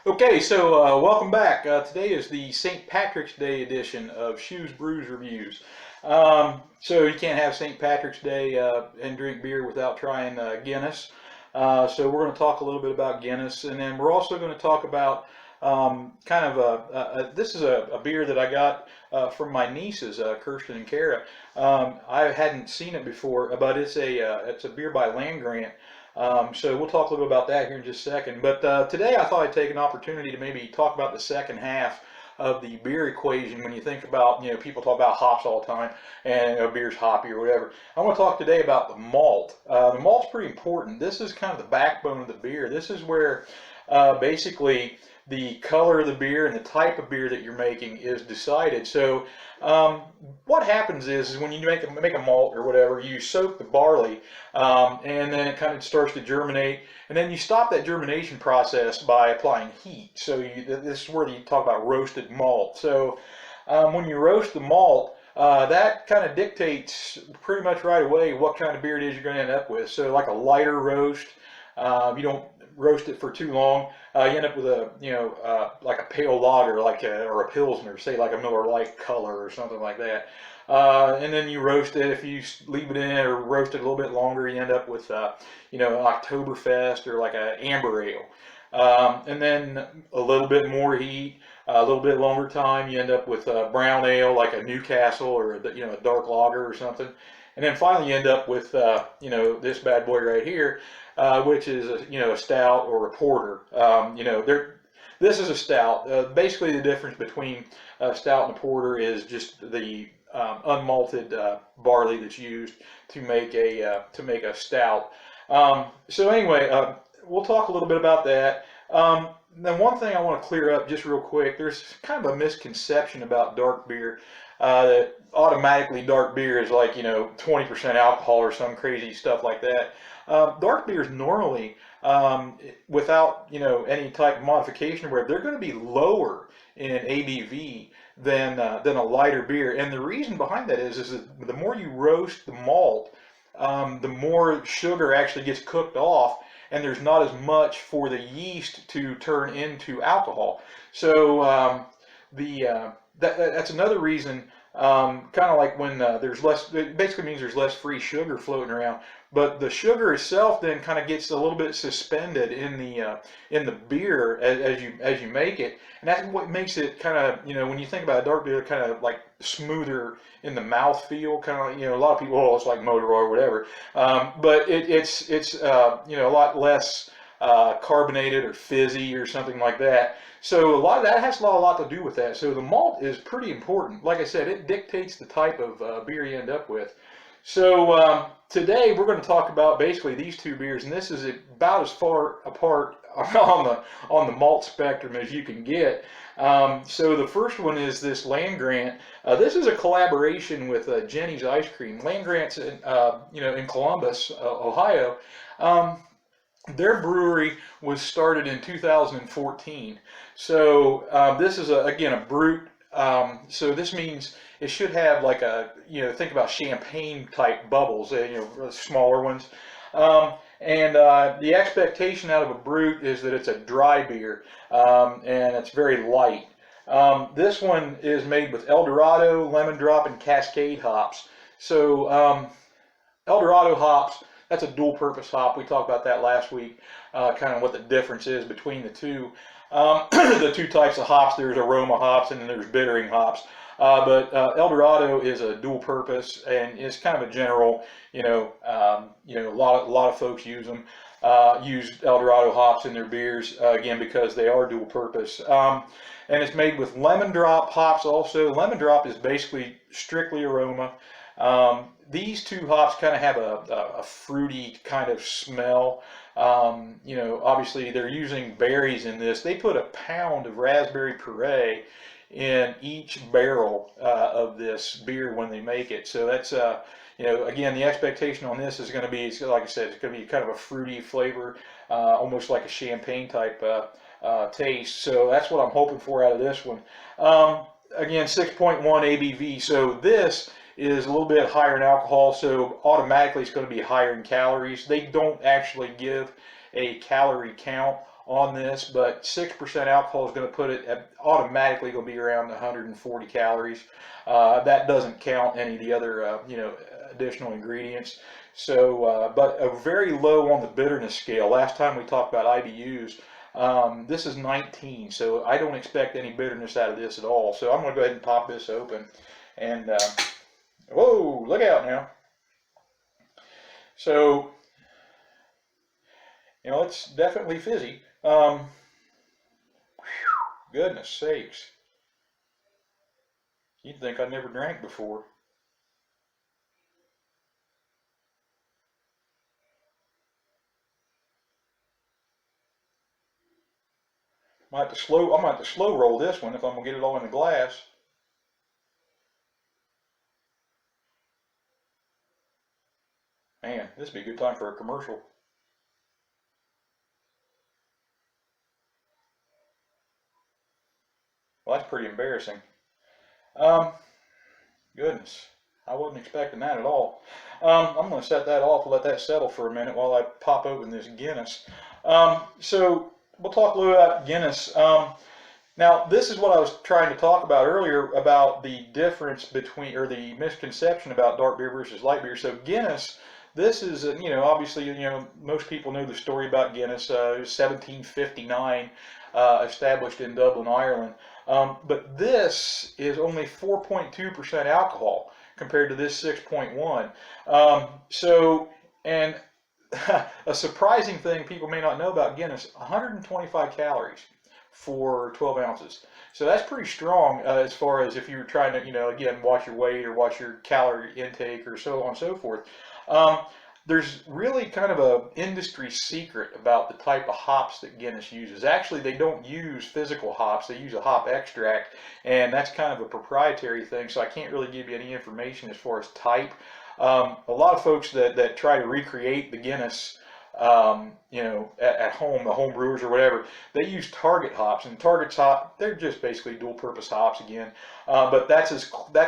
Okay, so welcome back. Today is the St. Patrick's Day edition of Shoes Brews Reviews. So you can't have St. Patrick's Day and drink beer without trying Guinness. So we're going to talk a little bit about Guinness, and then we're also going to talk about this is a beer that I got from my nieces, Kirsten and Kara. I hadn't seen it before, but it's a beer by Land Grant. So we'll talk a little bit about that here in just a second. But today I thought I'd take an opportunity to maybe talk about the second half of the beer equation. When you think about, people talk about hops all the time and beer's hoppy or whatever. I want to talk today about the malt. The malt's pretty important. This is kind of the backbone of the beer. This is where basically the color of the beer and the type of beer that you're making is decided. So what happens is when you make a malt or whatever, you soak the barley, and then it kind of starts to germinate, and then you stop that germination process by applying heat. So this is where you talk about roasted malt. So when you roast the malt, that kind of dictates pretty much right away what kind of beer it is you're going to end up with. So like a lighter roast, you don't roast it for too long, you end up with like a pale lager, or a pilsner, say like a Miller Lite color or something like that. And then you roast it. If you leave it in or roast it a little bit longer, you end up with an Oktoberfest or like an amber ale. And then a little bit more heat, a little bit longer time, you end up with a brown ale like a Newcastle or a dark lager or something. And then finally you end up with this bad boy right here, which is a stout or a porter. This is a stout. Basically, the difference between a stout and a porter is just the unmalted barley that's used to make a stout. So anyway, we'll talk a little bit about that. Then one thing I want to clear up just real quick, there's kind of a misconception about dark beer, that automatically dark beer is like 20% alcohol or some crazy stuff like that. Dark beers normally, without any type of modification, where they're going to be lower in ABV than a lighter beer, and the reason behind that is that the more you roast the malt, the more sugar actually gets cooked off, and there's not as much for the yeast to turn into alcohol. So that's another reason. Kind of like when there's less, it basically means there's less free sugar floating around. But the sugar itself then kind of gets a little bit suspended in the beer as you make it, and that's what makes it kind of when you think about a dark beer, kind of like smoother in the mouth feel, kind of a lot of people, oh, it's like motor oil or whatever, but it's a lot less carbonated or fizzy or something like that. So a lot of that has a lot to do with that. So the malt is pretty important. Like I said, it dictates the type of beer you end up with. So today we're going to talk about basically these two beers, and this is about as far apart on the malt spectrum as you can get. So the first one is this Land Grant. This is a collaboration with Jenny's Ice Cream. Land Grant's in Columbus, Ohio. Their brewery was started in 2014. So this is again a brut. So this means it should have like think about champagne type bubbles, smaller ones. And the expectation out of a brut is that it's a dry beer, and it's very light. This one is made with Eldorado, Lemon Drop, and Cascade hops. So Eldorado hops, that's a dual purpose hop. We talked about that last week, kind of what the difference is between the two. The two types of hops, there's aroma hops and then there's bittering hops. But Eldorado is a dual purpose, and it's kind of a general, a lot of folks use them, use Eldorado hops in their beers, again, because they are dual purpose. And it's made with lemon drop hops also. Lemon drop is basically strictly aroma. These two hops kind of have a fruity kind of smell. Obviously they're using berries in this. They put a pound of raspberry puree in each barrel of this beer when they make it. So that's, again, the expectation on this is going to be, like I said, it's going to be kind of a fruity flavor, almost like a champagne type taste. So that's what I'm hoping for out of this one. Again, 6.1 ABV. So this is a little bit higher in alcohol, so automatically it's going to be higher in calories. They don't actually give a calorie count on this, but 6% alcohol is going to put it at, automatically going to be around 140 calories. That doesn't count any of the other, additional ingredients. So, but a very low on the bitterness scale. Last time we talked about IBUs, this is 19, so I don't expect any bitterness out of this at all. So I'm going to go ahead and pop this open. And, whoa, look out now. So, it's definitely fizzy. Goodness sakes. You'd think I never drank before. I'm gonna have to slow roll this one if I'm gonna get it all in the glass. Man, this would be a good time for a commercial. Well, that's pretty embarrassing. Goodness, I wasn't expecting that at all. I'm going to set that off and let that settle for a minute while I pop open this Guinness. So we'll talk a little about Guinness. Now, this is what I was trying to talk about earlier about the difference between, or the misconception about dark beer versus light beer. So Guinness, this is, obviously, most people know the story about Guinness. It was 1759, established in Dublin, Ireland. But this is only 4.2% alcohol compared to this 6.1. And a surprising thing people may not know about Guinness, 125 calories for 12 ounces. So that's pretty strong as far as if you're trying to, again, watch your weight or watch your calorie intake or so on and so forth. There's really kind of an industry secret about the type of hops that Guinness uses. Actually, they don't use physical hops. They use a hop extract, and that's kind of a proprietary thing, so I can't really give you any information as far as type. A lot of folks that try to recreate the Guinness, at home, the home brewers or whatever, they use Target hops, and Target's hop, they're just basically dual-purpose hops again. But that's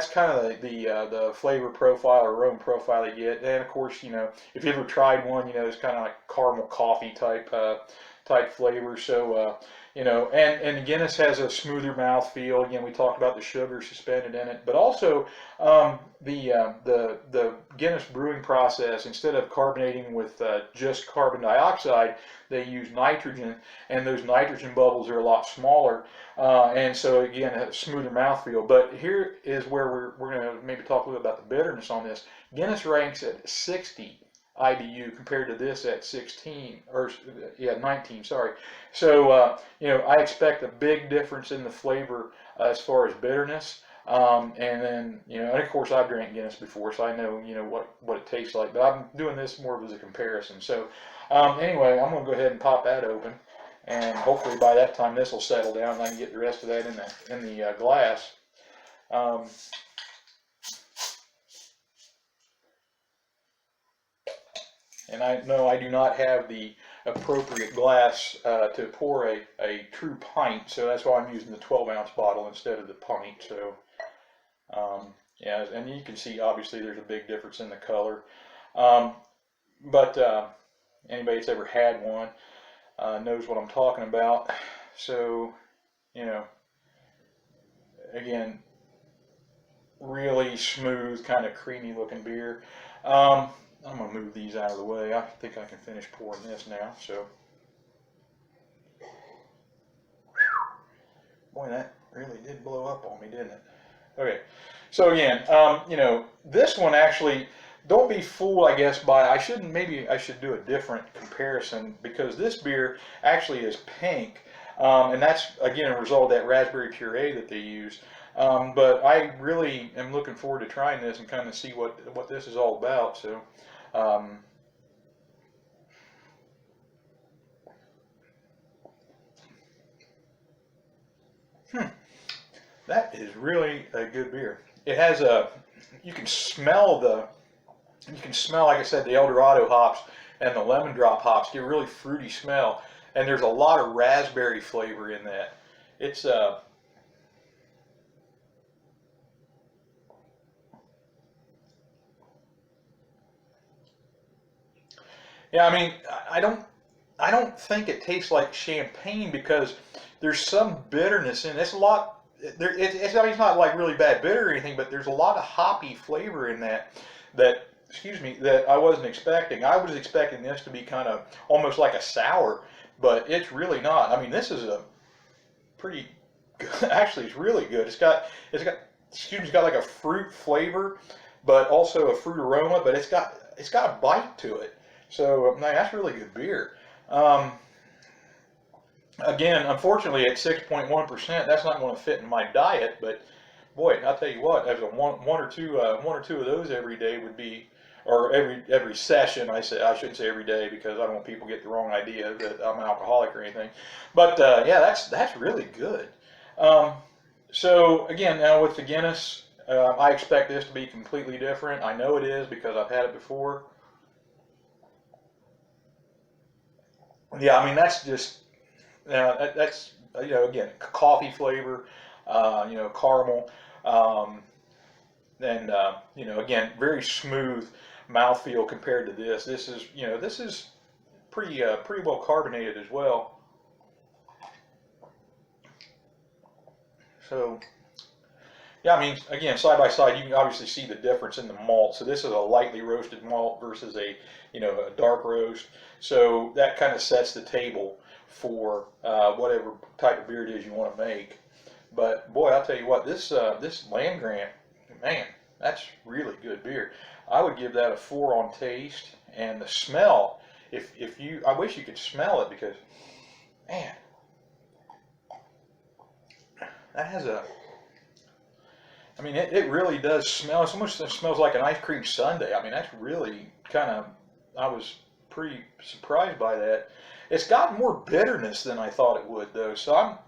kind of the flavor profile or aroma profile they get. And of course, if you ever tried one, it's kind of like caramel coffee type flavor. So and Guinness has a smoother mouth feel. Again, we talked about the sugar suspended in it, but also the Guinness brewing process, instead of carbonating with just carbon dioxide, they use nitrogen, and those nitrogen bubbles are a lot smaller, and so again, a smoother mouthfeel. But here is where we're going to maybe talk a little about the bitterness on this. Guinness ranks at 60 IBU compared to this at 19, sorry. So, I expect a big difference in the flavor as far as bitterness. And then, and of course I've drank Guinness before, so I know, what it tastes like, but I'm doing this more as a comparison. So, anyway, I'm going to go ahead and pop that open, and hopefully by that time this will settle down and I can get the rest of that in the glass. And I know I do not have the appropriate glass to pour a true pint, so that's why I'm using the 12-ounce bottle instead of the pint. So, yeah, and you can see obviously there's a big difference in the color. But anybody that's ever had one knows what I'm talking about. So, again, really smooth, kind of creamy looking beer. I'm going to move these out of the way. I think I can finish pouring this now. So, boy, that really did blow up on me, didn't it? Okay, so again, this one actually, don't be fooled, I guess, maybe I should do a different comparison, because this beer actually is pink, and that's, again, a result of that raspberry puree that they use. But I really am looking forward to trying this and kind of see what this is all about. So, that is really a good beer. It has you can smell, like I said, the El Dorado hops and the lemon drop hops get a really fruity smell, and there's a lot of raspberry flavor in that. It's yeah, I mean, I don't think it tastes like champagne because there's some bitterness in it. It's a lot. It's, I mean, it's not like really bad bitter or anything, but there's a lot of hoppy flavor in that. That excuse me, that I wasn't expecting. I was expecting this to be kind of almost like a sour, but it's really not. I mean, this is a pretty good. Actually, it's really good. It's got excuse me, it's got like a fruit flavor, but also a fruit aroma. But it's got a bite to it. So man, that's really good beer. Um, Again, unfortunately, at 6.1%, that's not going to fit in my diet. But boy, I'll tell you what, as a one or two of those every day would be, or every session. I shouldn't say every day because I don't want people to get the wrong idea that I'm an alcoholic or anything. But yeah, that's really good. Um, so again, now with the Guinness, I expect this to be completely different. I know it is because I've had it before. Yeah, I mean that's just that's again coffee flavor, caramel, um, and again very smooth mouthfeel compared to this. This is pretty well carbonated as well. So yeah, I mean again side by side you can obviously see the difference in the malt. So this is a lightly roasted malt versus a dark roast. So that kind of sets the table for whatever type of beer it is you want to make. But boy, I'll tell you what, this Land Grant, man, that's really good beer. I would give that a 4 on taste, and the smell. If you, I wish you could smell it because, man, that has a. I mean, it really does smell. It's almost, it smells like an ice cream sundae. I mean, that's really kind of. I was pretty surprised by that. It's got more bitterness than I thought it would, though. So I'm,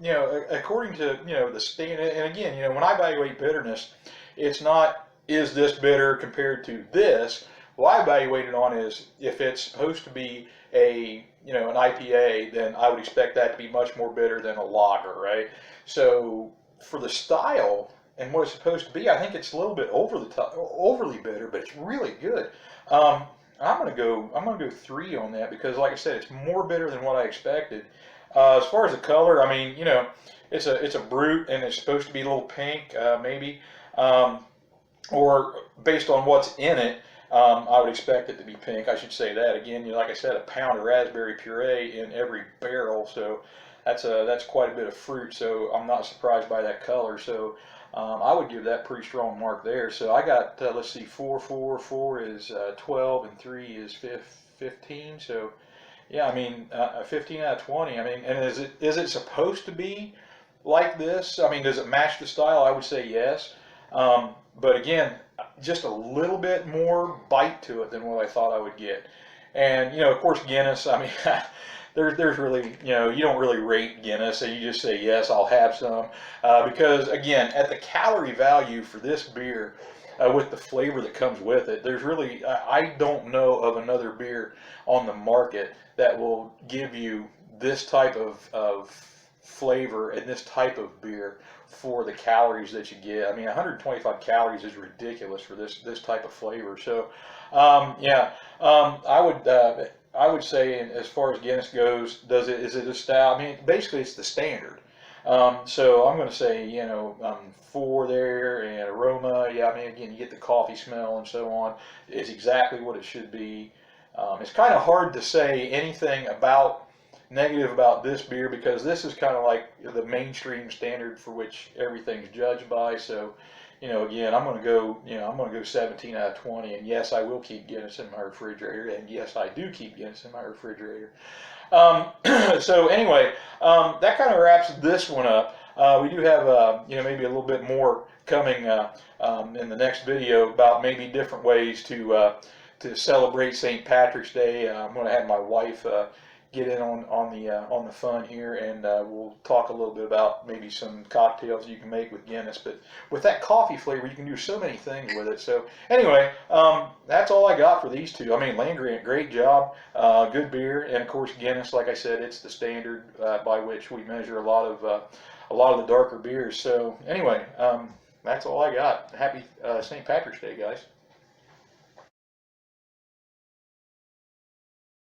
according to the standard, and again, when I evaluate bitterness, it's not is this bitter compared to this. What I evaluate it on is if it's supposed to be an IPA, then I would expect that to be much more bitter than a lager, right? So for the style and what it's supposed to be, I think it's a little bit over the top, overly bitter, but it's really good. Um, I'm gonna go 3 on that because, like I said, it's more bitter than what I expected. As far as the color, I mean, it's a brute and it's supposed to be a little pink, maybe, or based on what's in it, I would expect it to be pink. I should say that again. Like I said, a pound of raspberry puree in every barrel, so that's quite a bit of fruit. So I'm not surprised by that color. So I would give that pretty strong mark there. So I got, let's see, 4 is 12, and 3 is 15. So yeah, I mean, 15 out of 20. I mean, and is it supposed to be like this? I mean, does it match the style? I would say yes. But again, just a little bit more bite to it than what I thought I would get. And of course, Guinness. I mean, there's really, you don't really rate Guinness, so you just say, yes, I'll have some. Because again, at the calorie value for this beer, with the flavor that comes with it, there's really, I don't know of another beer on the market that will give you this type of flavor and this type of beer for the calories that you get. I mean, 125 calories is ridiculous for this type of flavor. So, yeah, I would say, as far as Guinness goes, is it a stout? I mean, basically, it's the standard. So I'm going to say, 4 there, and aroma. Yeah, I mean, again, you get the coffee smell and so on. It's exactly what it should be. It's kind of hard to say anything negative about this beer because this is kind of like the mainstream standard for which everything's judged by. So, again, I'm going to go 17 out of 20. And yes, I will keep Guinness in my refrigerator. And yes, I do keep Guinness in my refrigerator. So anyway, that kind of wraps this one up. We do have, maybe a little bit more coming in the next video about maybe different ways to celebrate St. Patrick's Day. I'm going to have my wife get in on the fun here, and we'll talk a little bit about maybe some cocktails you can make with Guinness. But with that coffee flavor, you can do so many things with it. So anyway, that's all I got for these two. I mean, Land Grant, great job, good beer, and of course Guinness. Like I said, it's the standard by which we measure a lot of the darker beers. So anyway, that's all I got. Happy St. Patrick's Day, guys.